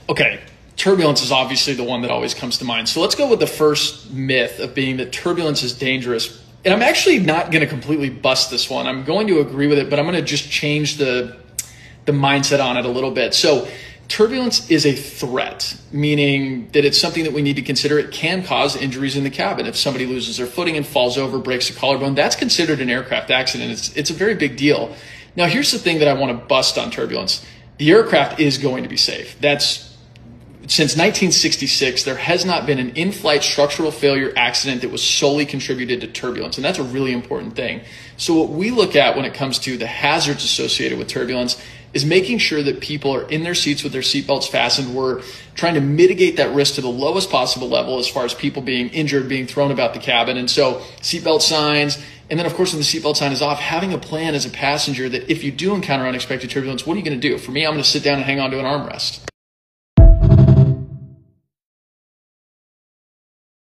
Okay, turbulence is obviously the one that always comes to mind. So let's go with the first myth of being that turbulence is dangerous. And I'm actually not going to completely bust this one. I'm going to agree with it, but I'm going to just change the mindset on it a little bit. So turbulence is a threat, meaning that it's something that we need to consider. It can cause injuries in the cabin. If somebody loses their footing and falls over, breaks a collarbone, that's considered an aircraft accident. It's a very big deal. Now, here's the thing that I want to bust on turbulence. The aircraft is going to be safe. Since 1966, there has not been an in-flight structural failure accident that was solely contributed to turbulence, and that's a really important thing. So what we look at when it comes to the hazards associated with turbulence is making sure that people are in their seats with their seatbelts fastened. We're trying to mitigate that risk to the lowest possible level as far as people being injured, being thrown about the cabin. And so seatbelt signs, and then of course when the seatbelt sign is off, having a plan as a passenger that if you do encounter unexpected turbulence, what are you going to do? For me, I'm going to sit down and hang on to an armrest.